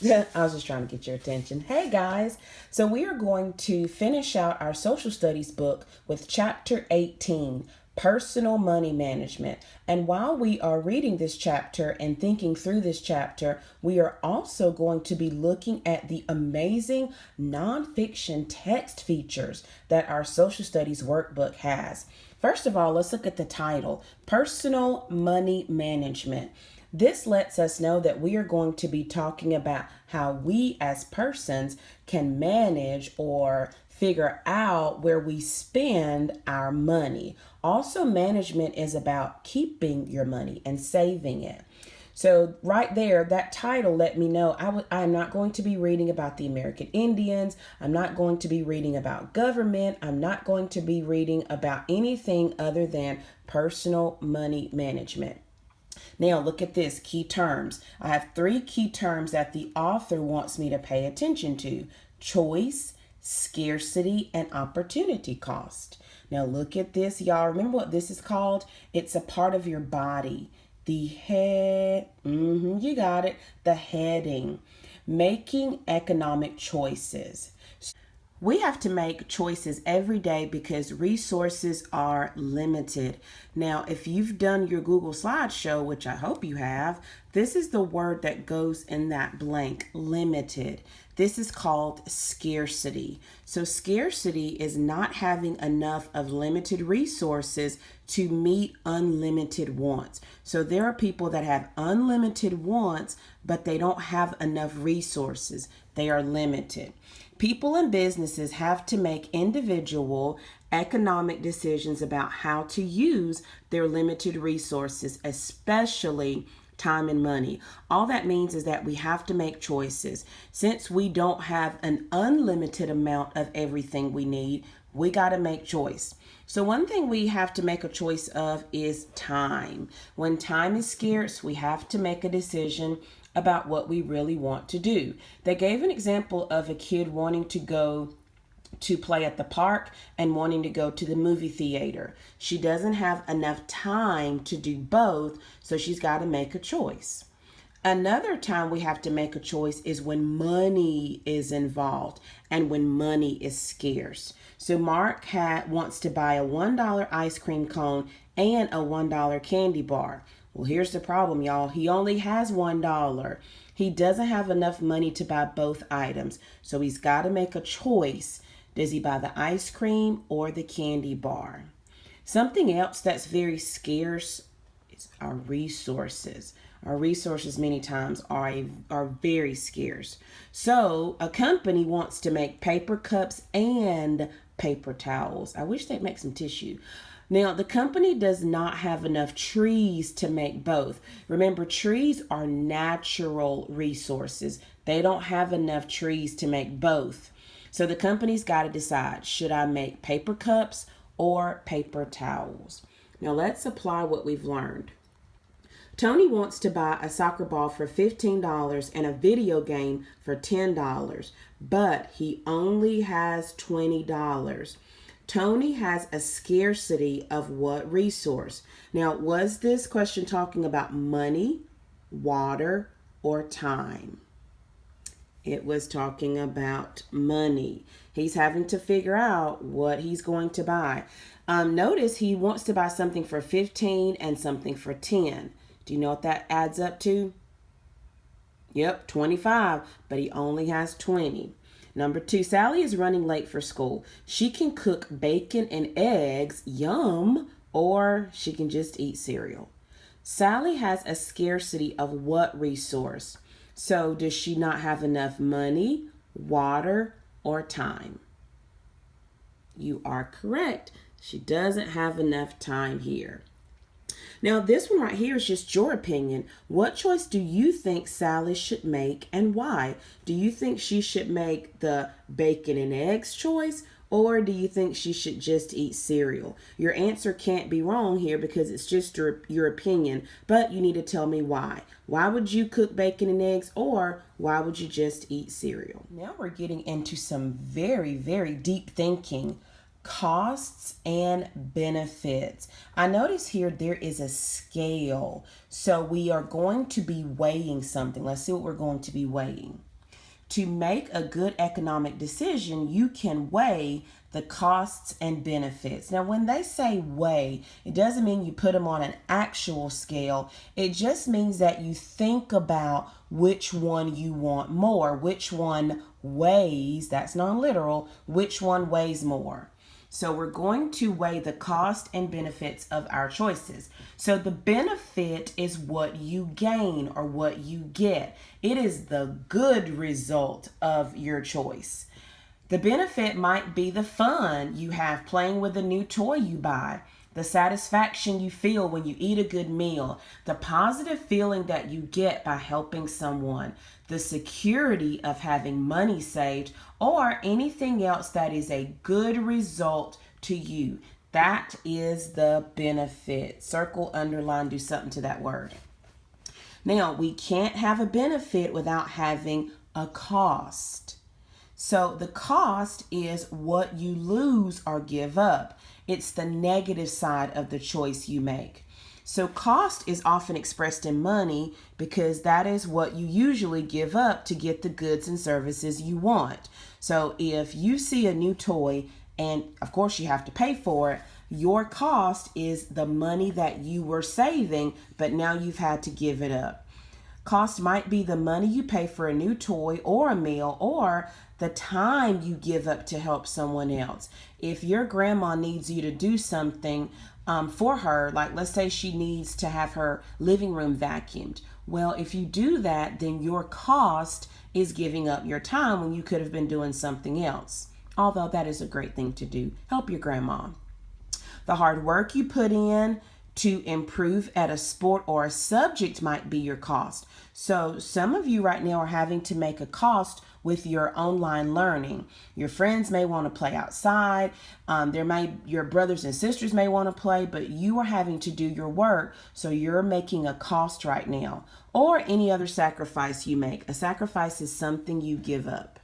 I was just trying to get your attention. Hey guys, so we are going to finish out our social studies book with chapter 18, Personal Money Management. And while we are reading this chapter and thinking through this chapter, we are also going to be looking at the amazing nonfiction text features that our social studies workbook has. First of all, let's look at the title, Personal Money Management. This lets us know that we are going to be talking about how we as persons can manage or figure out where we spend our money. Also, management is about keeping your money and saving it. So right there, that title let me know I'm not going to be reading about the American Indians. I'm not going to be reading about government. I'm not going to be reading about anything other than personal money management. Now, look at this key terms. I have three key terms that the author wants me to pay attention to: choice, scarcity, and opportunity cost. Now, look at this, y'all. Remember what this is called? It's a part of your body. The head, you got it. The heading. Making economic choices. We have to make choices every day because resources are limited. Now, if you've done your Google slideshow, which I hope you have, this is the word that goes in that blank, limited. This is called scarcity. So scarcity is not having enough of limited resources to meet unlimited wants. So there are people that have unlimited wants, but they don't have enough resources. They are limited. People and businesses have to make individual economic decisions about how to use their limited resources, especially time and money. All that means is that we have to make choices. Since we don't have an unlimited amount of everything we need, we got to make choice. So one thing we have to make a choice of is time. When time is scarce, we have to make a decision about what we really want to do. They gave an example of a kid wanting to go to play at the park and wanting to go to the movie theater. She doesn't have enough time to do both, so she's got to make a choice. Another time we have to make a choice is when money is involved and when money is scarce. So Mark wants to buy a $1 ice cream cone and a $1 candy bar. Well, here's the problem, y'all. He only has $1. He doesn't have enough money to buy both items. So he's got to make a choice. Does he buy the ice cream or the candy bar? Something else that's very scarce is our resources. Our resources many times are very scarce. So a company wants to make paper cups and paper towels. I wish they'd make some tissue. Now, the company does not have enough trees to make both. Remember, trees are natural resources. They don't have enough trees to make both. So the company's got to decide, should I make paper cups or paper towels? Now, let's apply what we've learned. Tony wants to buy a soccer ball for $15 and a video game for $10, but he only has $20. Tony has a scarcity of what resource? Now, was this question talking about money, water, or time? It was talking about money. He's having to figure out what he's going to buy. Notice he wants to buy something for 15 and something for 10. Do you know what that adds up to? Yep, 25, but he only has 20. Number 2, Sally is running late for school. She can cook bacon and eggs, yum, or she can just eat cereal. Sally has a scarcity of what resource? So does she not have enough money, water, or time? You are correct. She doesn't have enough time here. Now, this one right here is just your opinion. What choice do you think Sally should make and why? Do you think she should make the bacon and eggs choice, or do you think she should just eat cereal? Your answer can't be wrong here because it's just your opinion, but you need to tell me why. Why would you cook bacon and eggs, or why would you just eat cereal? Now we're getting into some very, very deep thinking. Costs and benefits. I notice here there is a scale. So we are going to be weighing something. Let's see what we're going to be weighing. To make a good economic decision, you can weigh the costs and benefits. Now, when they say weigh, it doesn't mean you put them on an actual scale. It just means that you think about which one you want more, which one weighs, that's non-literal, which one weighs more. So we're going to weigh the cost and benefits of our choices. So the benefit is what you gain or what you get. It is the good result of your choice. The benefit might be the fun you have playing with a new toy you buy, the satisfaction you feel when you eat a good meal, the positive feeling that you get by helping someone, the security of having money saved, or anything else that is a good result to you. That is the benefit. Circle, underline, do something to that word. Now, we can't have a benefit without having a cost. So the cost is what you lose or give up. It's the negative side of the choice you make. So cost is often expressed in money because that is what you usually give up to get the goods and services you want. So if you see a new toy and of course you have to pay for it, your cost is the money that you were saving, but now you've had to give it up. Cost might be the money you pay for a new toy or a meal, or the time you give up to help someone else. If your grandma needs you to do something for her, like let's say she needs to have her living room vacuumed. Well, if you do that, then your cost is giving up your time when you could have been doing something else. Although that is a great thing to do. Help your grandma. The hard work you put in to improve at a sport or a subject might be your cost. So some of you right now are having to make a cost with your online learning. Your friends may want to play outside. Your brothers and sisters may want to play, but you are having to do your work. So you're making a cost right now, or any other sacrifice you make. A sacrifice is something you give up.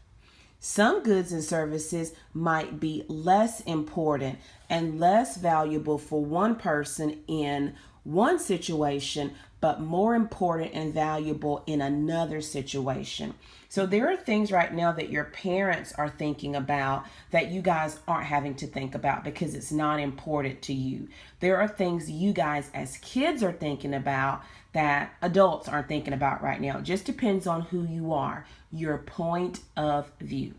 Some goods and services might be less important and less valuable for one person in one situation, but more important and valuable in another situation. So there are things right now that your parents are thinking about that you guys aren't having to think about because it's not important to you. There are things you guys as kids are thinking about that adults aren't thinking about right now. It just depends on who you are, your point of view.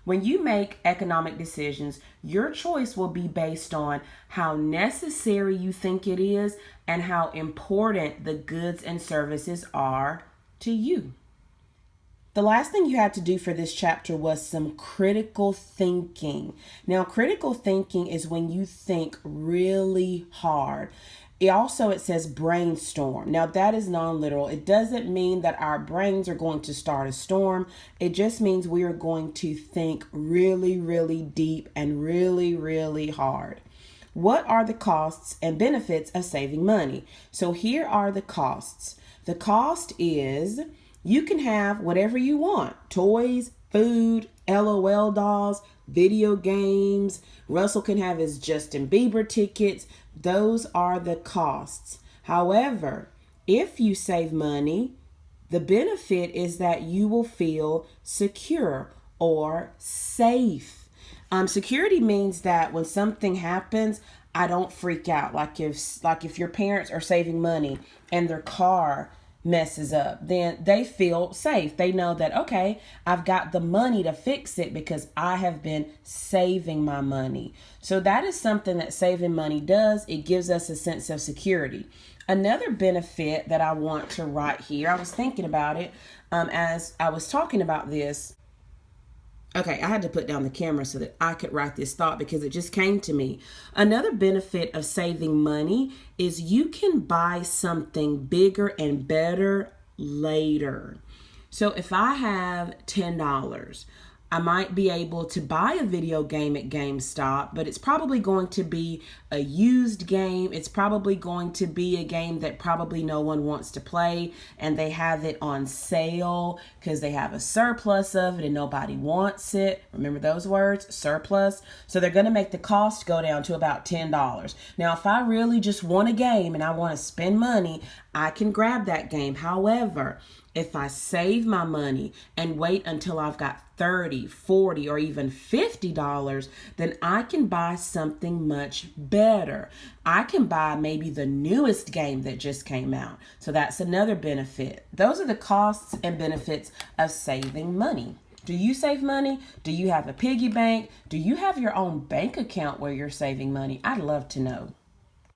When you make economic decisions, your choice will be based on how necessary you think it is and how important the goods and services are to you. The last thing you had to do for this chapter was some critical thinking. Now, critical thinking is when you think really hard. It says brainstorm. Now that is non-literal. It doesn't mean that our brains are going to start a storm. It just means we are going to think really, really deep and really, really hard. What are the costs and benefits of saving money? So here are the costs. The cost is you can have whatever you want. Toys, food, LOL dolls, video games. Russell can have his Justin Bieber tickets. Those are the costs. However, if you save money, the benefit is that you will feel secure or safe. Security means that when something happens, I don't freak out. Like if your parents are saving money and their car messes up, then they feel safe. They know that, okay, I've got the money to fix it because I have been saving my money. So that is something that saving money does. It gives us a sense of security. Another benefit that I want to write here, I was thinking about it as I was talking about this. Okay, I had to put down the camera so that I could write this thought because it just came to me. Another benefit of saving money is you can buy something bigger and better later. So if I have $10, I might be able to buy a video game at GameStop, but it's probably going to be a used game. It's probably going to be a game that probably no one wants to play, and they have it on sale because they have a surplus of it and nobody wants it. Remember those words, surplus? So they're going to make the cost go down to about $10. Now, if I really just want a game and I want to spend money, I can grab that game. However, If I save my money and wait until I've got $30, $40, or even $50, then I can buy something much better. I can buy maybe the newest game that just came out. So that's another benefit. Those are the costs and benefits of saving money. Do you save money? Do you have a piggy bank? Do you have your own bank account where you're saving money? I'd love to know.